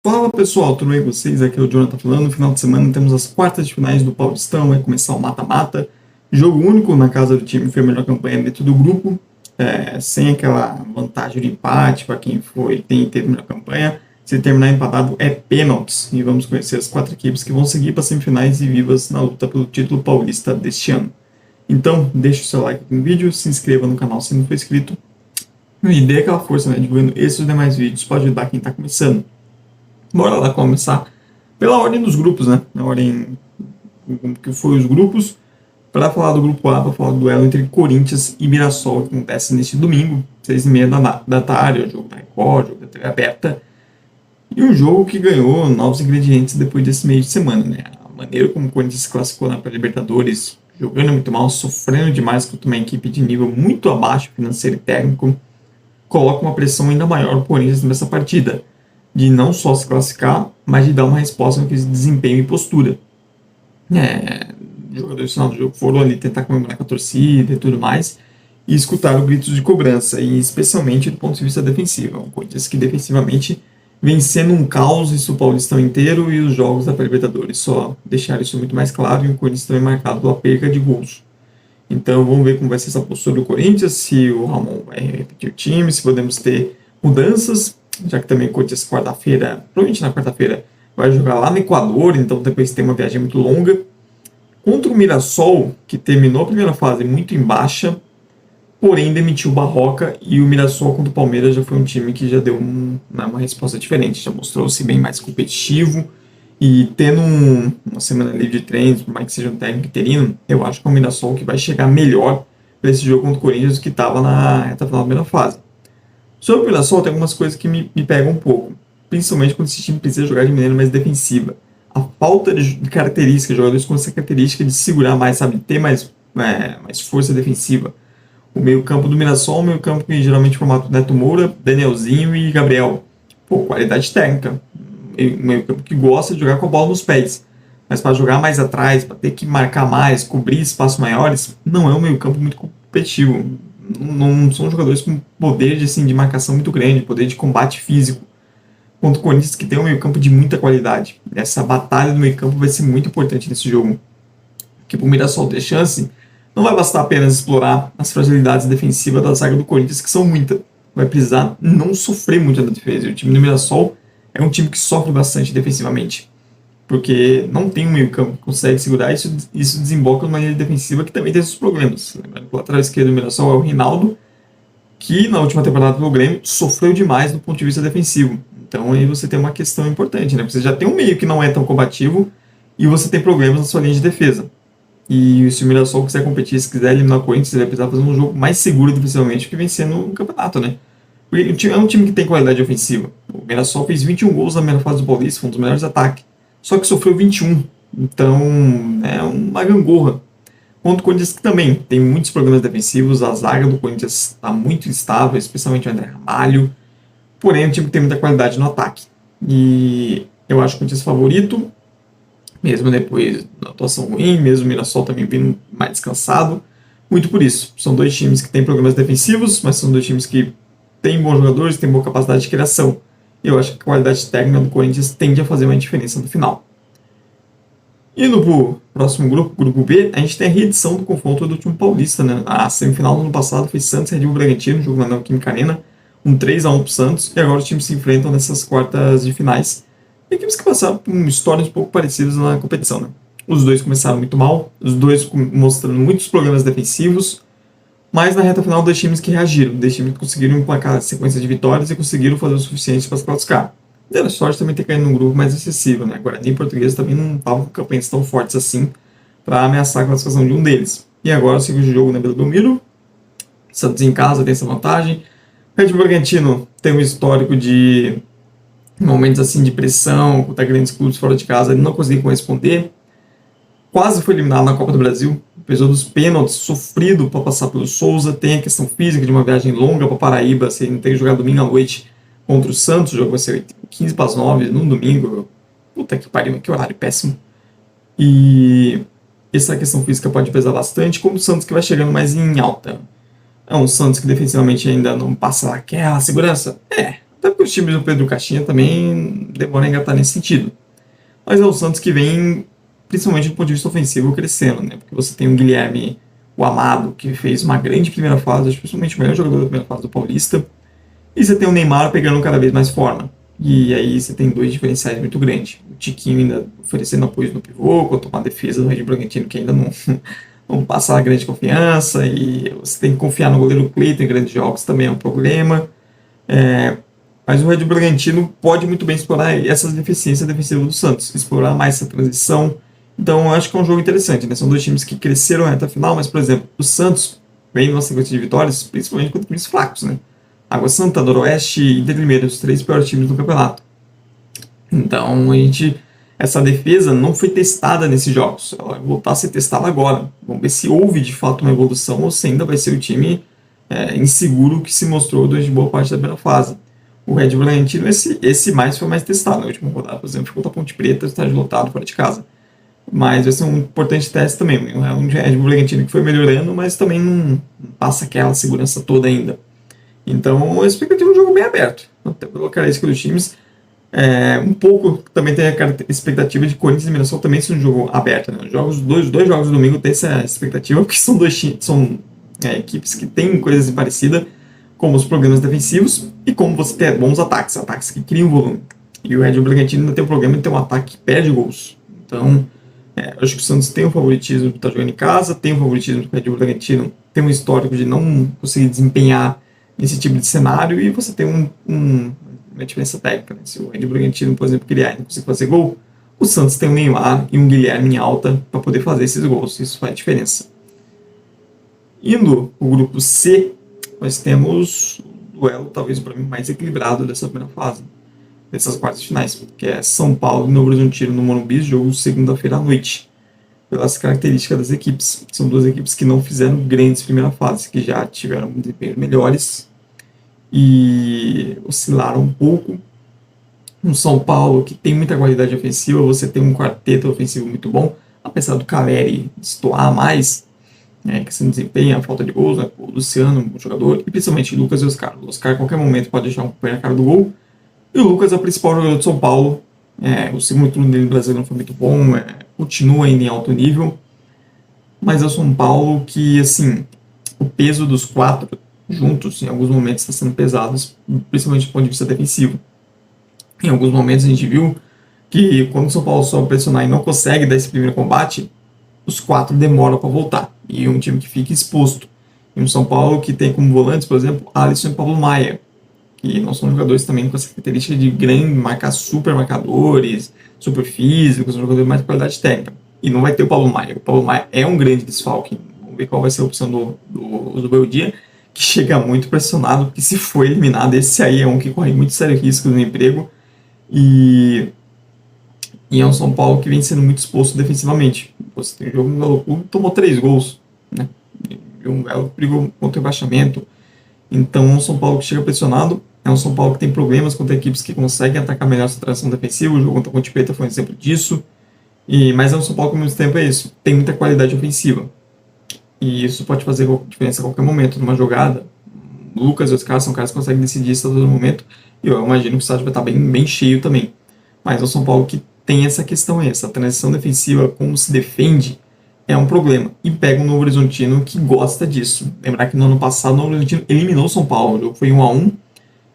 Fala pessoal, tudo bem com vocês? Aqui é o Jonathan falando. No final de semana temos as quartas de finais do Paulistão, vai começar o mata-mata. Jogo único na casa do time que foi a melhor campanha dentro do grupo, sem aquela vantagem de empate para quem tem a melhor campanha. Se terminar empatado é pênaltis. E vamos conhecer as quatro equipes que vão seguir para semifinais e vivas na luta pelo título paulista deste ano. Então, deixe o seu like no vídeo, se inscreva no canal se não for inscrito e dê aquela força, divulgando esses e demais vídeos para ajudar quem está começando. Bora lá começar pela ordem dos grupos, né? Na ordem que foi os grupos. Para falar do grupo A, para falar do duelo entre Corinthians e Mirassol, que acontece neste domingo, 6h30 da tarde, o jogo da Record, o jogo da TV aberta. E um jogo que ganhou novos ingredientes depois desse meio de semana, né? A maneira como o Corinthians se classificou para a Libertadores, jogando muito mal, sofrendo demais contra uma equipe de nível muito abaixo financeiro e técnico, coloca uma pressão ainda maior para o Corinthians nessa partida, de não só se classificar, mas de dar uma resposta naquele desempenho e postura. Os jogadores no final do jogo foram ali tentar comemorar com a torcida e tudo mais, e escutaram gritos de cobrança, e especialmente do ponto de vista defensivo. Um Corinthians que defensivamente vem sendo um caos isso o Paulistão inteiro e os jogos da Libertadores só deixaram isso muito mais claro, e o Corinthians também marcado pela perca de gols. Então vamos ver como vai ser essa postura do Corinthians, se o Ramon vai repetir o time, se podemos ter mudanças, já que também o Corinthians provavelmente na quarta-feira, vai jogar lá no Equador, então depois tem uma viagem muito longa. Contra o Mirassol, que terminou a primeira fase muito em baixa, porém demitiu o Barroca, e o Mirassol contra o Palmeiras já foi um time que já deu uma resposta diferente, já mostrou-se bem mais competitivo, e tendo uma semana livre de treinos, por mais que seja um técnico interino, eu acho que é o Mirassol que vai chegar melhor para esse jogo contra o Corinthians que estava na reta final da primeira fase. Sobre o Mirassol, tem algumas coisas que me pegam um pouco, principalmente quando esse time precisa jogar de maneira mais defensiva. A falta de características, jogadores com essa característica de segurar mais, sabe, ter mais força defensiva. O meio-campo do Mirassol é um meio-campo que geralmente formato Neto Moura, Danielzinho e Gabriel. Pô, qualidade técnica. Um meio-campo que gosta de jogar com a bola nos pés. Mas para jogar mais atrás, para ter que marcar mais, cobrir espaços maiores, não é um meio-campo muito competitivo. Não são jogadores com poder de marcação muito grande, poder de combate físico. Contra o Corinthians, que tem um meio-campo de muita qualidade. Essa batalha do meio-campo vai ser muito importante nesse jogo. Porque para o Mirassol ter chance, não vai bastar apenas explorar as fragilidades defensivas da zaga do Corinthians, que são muitas. Vai precisar não sofrer muito na defesa. E o time do Mirassol é um time que sofre bastante defensivamente, porque não tem um meio-campo que consegue segurar, isso desemboca numa linha defensiva que também tem seus problemas. Lembrando que o lateral esquerdo do Mirassol é o Rinaldo, que na última temporada do Grêmio sofreu demais do ponto de vista defensivo. Então aí você tem uma questão importante, né? Você já tem um meio que não é tão combativo e você tem problemas na sua linha de defesa. E se o Mirassol quiser competir, se quiser eliminar o Corinthians, ele vai precisar fazer um jogo mais seguro defensivamente que vem sendo no campeonato, né? Porque é um time que tem qualidade ofensiva. O Mirassol fez 21 gols na primeira fase do Paulista, foi um dos melhores ataques. Só que sofreu 21. Então, é uma gangorra. Contra o Corinthians, que também tem muitos problemas defensivos. A zaga do Corinthians está muito instável, especialmente o André Ramalho. Porém, é um time que tem muita qualidade no ataque. E eu acho o Corinthians favorito, mesmo depois da atuação ruim, mesmo o Mirassol também vindo mais descansado. Muito por isso. São dois times que têm problemas defensivos, mas são dois times que têm bons jogadores, têm boa capacidade de criação. E eu acho que a qualidade técnica do Corinthians tende a fazer uma diferença no final. Indo para o próximo grupo, grupo B, a gente tem a reedição do confronto do último Paulista, né? A semifinal do ano passado foi Santos e Red Bull Bragantino, jogo na Neoquímica Arena, um 3-1 para o Santos, e agora os times se enfrentam nessas quartas de finais. Equipes que passaram por histórias um pouco parecidas na competição, né? Os dois começaram muito mal, os dois mostrando muitos problemas defensivos, mas na reta final, dois times que reagiram, dois times que conseguiram emplacar a sequência de vitórias e conseguiram fazer o suficiente para se classificar. Deu a sorte também ter caído num grupo mais excessivo, né? Guarani e Portuguesa também não estavam com campanhas tão fortes assim para ameaçar a classificação de um deles. E agora o segundo jogo na Vila Belmiro, Santos em casa tem essa vantagem. Red Bull Bragantino tem um histórico de momentos assim de pressão contra grandes clubes fora de casa, ele não conseguiu corresponder. Quase foi eliminado na Copa do Brasil, apesar dos pênaltis, sofrido para passar pelo Souza. Tem a questão física de uma viagem longa para Paraíba, você não tem que jogar domingo à noite contra o Santos, o jogo vai ser 15 para as 9 no domingo. Puta que pariu, que horário péssimo. E essa questão física pode pesar bastante, como o Santos que vai chegando mais em alta. É um Santos que defensivamente ainda não passa aquela segurança? Até porque os times do Pedro Caixinha também demoram a engatar nesse sentido. Mas é o Santos que vem, principalmente do ponto de vista ofensivo, crescendo, né? Porque você tem o Guilherme, o Amado, que fez uma grande primeira fase, principalmente o melhor jogador da primeira fase do Paulista. E você tem o Neymar pegando cada vez mais forma. E aí você tem dois diferenciais muito grandes. O Tiquinho ainda oferecendo apoio no pivô, contra uma defesa do Red Bragantino que ainda não passa a grande confiança. E você tem que confiar no goleiro Cleiton em grandes jogos, também é um problema. Mas o Red Bragantino pode muito bem explorar essas deficiências defensivas do Santos, explorar mais essa transição. Então eu acho que é um jogo interessante, né? São dois times que cresceram na reta final, mas, por exemplo, o Santos vem numa sequência de vitórias, principalmente contra times fracos, né? Água Santa, Noroeste e Inter de Limeira, os três piores times do campeonato. Então, essa defesa não foi testada nesses jogos. Ela vai voltar a ser testada agora. Vamos ver se houve de fato uma evolução ou se ainda vai ser o time inseguro que se mostrou durante boa parte da primeira fase. O Red Bragantino, esse mais foi mais testado na última rodada. Por exemplo, contra a Ponte Preta, estádio lotado fora de casa. Mas vai ser um importante teste também. É um Red Bragantino que foi melhorando, mas também não passa aquela segurança toda ainda. Então, a expectativa é um jogo bem aberto, até pela característica dos times. Um pouco também tem a expectativa de Corinthians e Mirassol também ser um jogo aberto. Né? Os dois jogos do domingo tem essa expectativa, porque são equipes que têm coisas parecidas, como os problemas defensivos e como você ter bons ataques que criam volume. E o Red Bragantino ainda tem o problema de ter um ataque que perde gols. Então, acho que o Santos tem o favoritismo de estar jogando em casa, tem o favoritismo do Red Bragantino, tem um histórico de não conseguir desempenhar nesse tipo de cenário, e você tem uma diferença técnica. Né? Se o Red Bragantino, por exemplo, criar e não conseguir fazer gol, o Santos tem um Neymar e um Guilherme em alta para poder fazer esses gols. Isso faz diferença. Indo para o grupo C, nós temos o duelo, talvez para mim, mais equilibrado dessa primeira fase, dessas quartas finais, que é São Paulo e Novo Horizontino no Morumbi, jogo segunda-feira à noite. Pelas características das equipes. São duas equipes que não fizeram grandes primeira fase, que já tiveram desempenhos melhores e oscilaram um pouco. Um São Paulo que tem muita qualidade ofensiva, você tem um quarteto ofensivo muito bom, apesar do Caleri destoar mais, que se desempenha, a falta de gols, né? O Luciano, um bom jogador, e principalmente o Lucas e o Oscar. O Oscar a qualquer momento pode deixar um pé na cara do gol, e o Lucas é o principal jogador de São Paulo. O segundo turno dele no Brasil não foi muito bom, continua ainda em alto nível, mas é o São Paulo que, assim, o peso dos quatro juntos, em alguns momentos, está sendo pesado, principalmente do ponto de vista defensivo. Em alguns momentos a gente viu que quando o São Paulo sobe pressionar e não consegue dar esse primeiro combate, os quatro demoram para voltar, e um time que fica exposto. E um São Paulo que tem como volantes, por exemplo, Alisson e Pablo Maia, que não são jogadores também com essa característica de super marcadores, super físicos, são jogadores mais de qualidade técnica. E não vai ter o Pablo Maia. O Pablo Maia é um grande desfalque. Vamos ver qual vai ser a opção do Beldia, que chega muito pressionado, porque se for eliminado, esse aí é um que corre muito sério risco no emprego. E é um São Paulo que vem sendo muito exposto defensivamente. Você tem um jogo no Galo Clube, tomou 3 gols, né? E um Galo brigou contra o rebaixamento. Então, um São Paulo que chega pressionado, é um São Paulo que tem problemas contra equipes que conseguem atacar melhor essa transição defensiva. O jogo contra a Ponte Preta foi um exemplo disso. Mas é um São Paulo que, ao mesmo tempo, é isso. Tem muita qualidade ofensiva. E isso pode fazer diferença a qualquer momento. Numa jogada, o Lucas e os caras são caras que conseguem decidir isso a todo momento. E eu imagino que o estádio vai estar bem cheio também. Mas é um São Paulo que tem essa questão aí. Essa transição defensiva, como se defende, é um problema. E pega um Novo Horizontino que gosta disso. Lembrar que no ano passado o Novo Horizontino eliminou o São Paulo. O jogo foi 1-1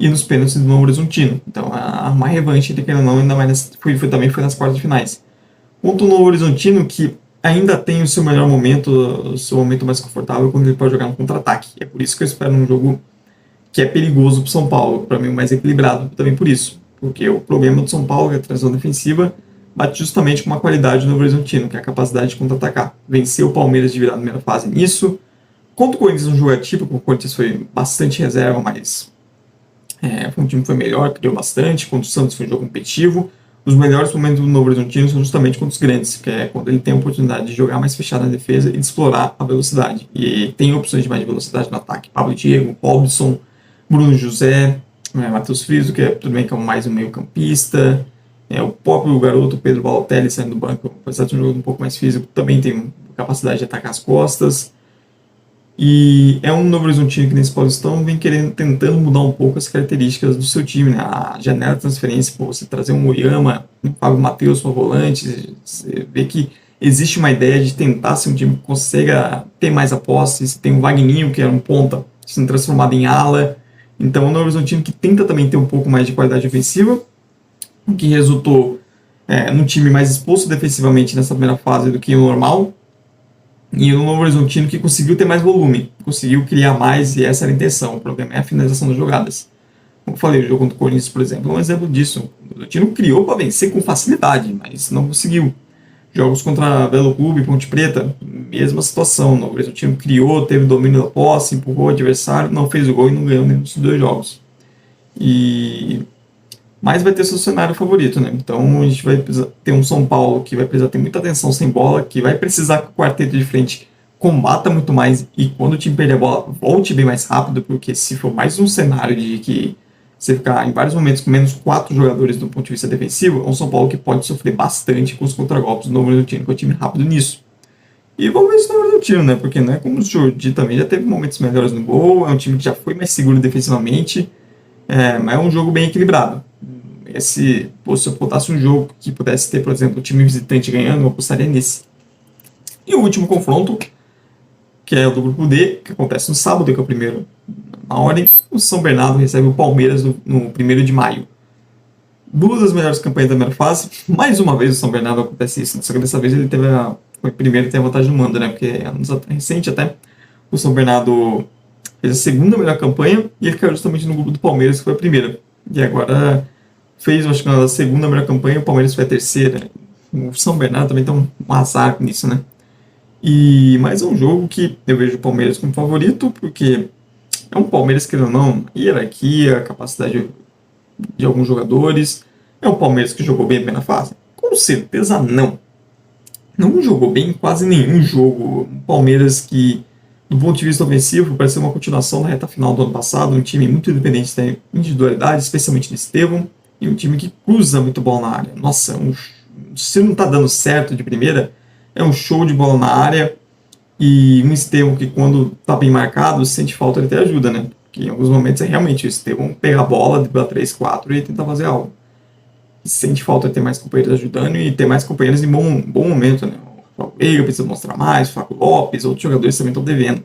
e nos pênaltis do Novo Horizontino. Então uma revanche, querendo ou não, ainda mais também foi nas quartas de finais. Contra o Novo Horizontino, que ainda tem o seu melhor momento, o seu momento mais confortável, quando ele pode jogar no contra-ataque. É por isso que eu espero um jogo que é perigoso para o São Paulo. Para mim, mais equilibrado também por isso. Porque o problema do São Paulo, que é a transição defensiva, bate justamente com uma qualidade do Novo Horizontino, que é a capacidade de contra-atacar. Venceu o Palmeiras de virar na primeira fase nisso. Contra o Corinthians, um jogo atípico, o Corinthians foi bastante reserva, mas foi um time que foi melhor, criou bastante. Contra o Santos foi um jogo competitivo. Os melhores momentos do Novo Horizontino são justamente contra os grandes, que é quando ele tem a oportunidade de jogar mais fechado na defesa e de explorar a velocidade. E tem opções de mais velocidade no ataque. Pablo Diego, Robson, Bruno José, Matheus Friso, que tudo bem que é mais um meio campista. O próprio garoto Pedro Balotelli saindo do banco, apesar de um jogo um pouco mais físico, também tem capacidade de atacar as costas. E é um Novo Horizontino que nesse Paulistão vem querendo, tentando mudar um pouco as características do seu time, né? A janela de transferência, pô, você trazer um Oyama, um Fábio Matheus para volante, você vê que existe uma ideia de tentar ser um time que consiga ter mais a posse. Você tem o Vagninho, que era um ponta, sendo transformado em ala. Então é um Novo Horizontino que tenta também ter um pouco mais de qualidade ofensiva, o que resultou num time mais exposto defensivamente nessa primeira fase do que o normal, e o Novo Horizontino que conseguiu ter mais volume, conseguiu criar mais, e essa era a intenção. O problema é a finalização das jogadas. Como eu falei, o jogo contra o Corinthians, por exemplo, é um exemplo disso. O Horizontino criou para vencer com facilidade, mas não conseguiu. Jogos contra Belo Clube, Ponte Preta, mesma situação. O Novo Horizontino criou, teve domínio da posse, empurrou o adversário, não fez o gol e não ganhou nenhum dos dois jogos. Mas vai ter seu cenário favorito, né? Então a gente vai ter um São Paulo que vai precisar ter muita atenção sem bola, que vai precisar que o quarteto de frente combata muito mais e quando o time perder a bola, volte bem mais rápido, porque se for mais um cenário de que você ficar em vários momentos com menos 4 jogadores do ponto de vista defensivo, é um São Paulo que pode sofrer bastante com os contragolpes do Novo Horizontino, que é um time rápido nisso. E vamos ver se o Novo Horizontino, né? Porque não é como o Jordi também já teve momentos melhores no gol, é um time que já foi mais seguro defensivamente, mas é um jogo bem equilibrado. Se eu botasse um jogo que pudesse ter, por exemplo, o time visitante ganhando, eu apostaria nesse. E o último confronto, que é o do grupo D, que acontece no sábado, que é o primeiro na ordem, o São Bernardo recebe o Palmeiras no 1º de maio. Duas das melhores campanhas da primeira fase. Mais uma vez o São Bernardo acontece isso, só que dessa vez ele foi primeiro e tem a vantagem no mando, né? Porque anos recente até o São Bernardo fez a segunda melhor campanha e ele caiu justamente no grupo do Palmeiras, que foi a primeira. E agora fez, acho que na segunda melhor campanha, o Palmeiras foi a terceira. O São Bernardo também tem um azar nisso, né? Mas é um jogo que eu vejo o Palmeiras como favorito, porque é um Palmeiras que não, hierarquia, capacidade de alguns jogadores. É um Palmeiras que jogou bem na fase? Com certeza não. Não jogou bem em quase nenhum jogo. Um Palmeiras que, do ponto de vista ofensivo, parece ser uma continuação da reta final do ano passado, um time muito independente da individualidade, especialmente do Estevão, e um time que cruza muito bola na área. Nossa, se não está dando certo de primeira, é um show de bola na área, e um Estevão que quando está bem marcado, sente falta, ele até ajuda, né? Porque em alguns momentos é realmente o Estevão pegar a bola, driblar 3, 4 e tentar fazer algo. E sente falta de ter mais companheiros ajudando e ter mais companheiros em bom momento, né? O Rafael Veiga precisa mostrar mais, o Fábio Lopes, outros jogadores também estão devendo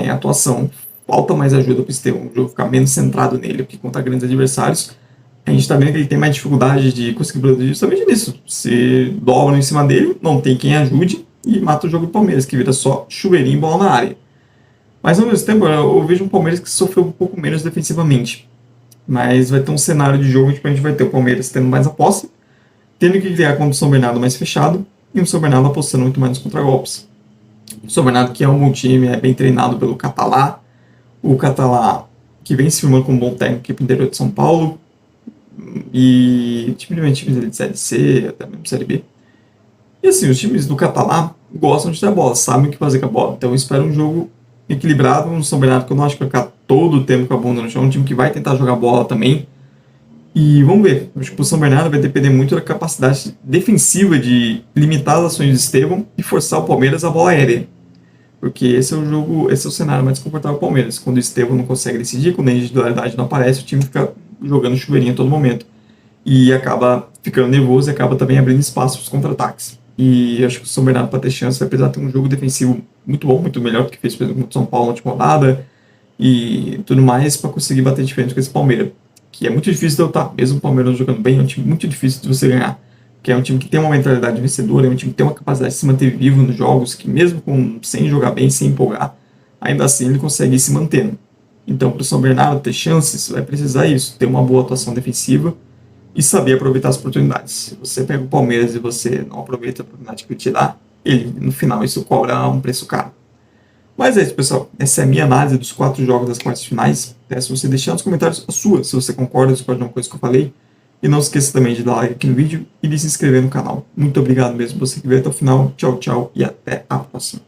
atuação. Falta mais ajuda para o Estevão, o jogo ficar menos centrado nele, porque contra grandes adversários a gente está vendo que ele tem mais dificuldade de conseguir produzir justamente nisso. Se dobra em cima dele, não tem quem ajude e mata o jogo do Palmeiras, que vira só chuveirinho e bola na área. Mas ao mesmo tempo, eu vejo um Palmeiras que sofreu um pouco menos defensivamente. Mas vai ter um cenário de jogo onde a gente vai ter o Palmeiras tendo mais a posse, tendo que criar contra o São Bernardo mais fechado, e o São Bernardo apostando muito mais nos contragolpes. O São Bernardo, que é um bom time, é bem treinado pelo Catalá, o Catalá que vem se firmando como um bom técnico aqui para o interior de São Paulo, e times de Série C, até mesmo Série B. E assim, os times do Catalá gostam de ter a bola, sabem o que fazer com a bola. Então eu espero um jogo equilibrado, um São Bernardo que eu não acho que vai ficar todo o tempo com a bunda no chão, um time que vai tentar jogar bola também. E vamos ver, acho que o São Bernardo vai depender muito da capacidade defensiva de limitar as ações de Estevão e forçar o Palmeiras a bola aérea. Porque esse é o cenário mais confortável do Palmeiras. Quando o Estevão não consegue decidir, quando a individualidade não aparece, o time fica jogando chuveirinho a todo momento. E acaba ficando nervoso e acaba também abrindo espaço para os contra-ataques. E acho que o São Bernardo, para ter chance, vai precisar ter um jogo defensivo muito bom, muito melhor do que fez, por exemplo, contra o São Paulo na última rodada e tudo mais, para conseguir bater de frente com esse Palmeiras, que é muito difícil de derrotar. Mesmo o Palmeiras jogando bem, é um time muito difícil de você ganhar, que é um time que tem uma mentalidade vencedora, é um time que tem uma capacidade de se manter vivo nos jogos, que mesmo sem jogar bem, sem empolgar, ainda assim ele consegue ir se mantendo. Então, para o São Bernardo ter chances, vai precisar isso, ter uma boa atuação defensiva e saber aproveitar as oportunidades. Se você pega o Palmeiras e você não aproveita a oportunidade que ele te dá, ele, no final, isso cobra um preço caro. Mas é isso, pessoal. Essa é a minha análise dos 4 jogos das quartas finais. Peço você deixar nos comentários a sua, se você concorda ou discorda de uma coisa que eu falei. E não esqueça também de dar like aqui no vídeo e de se inscrever no canal. Muito obrigado mesmo por você que veio até o final. Tchau, tchau e até a próxima.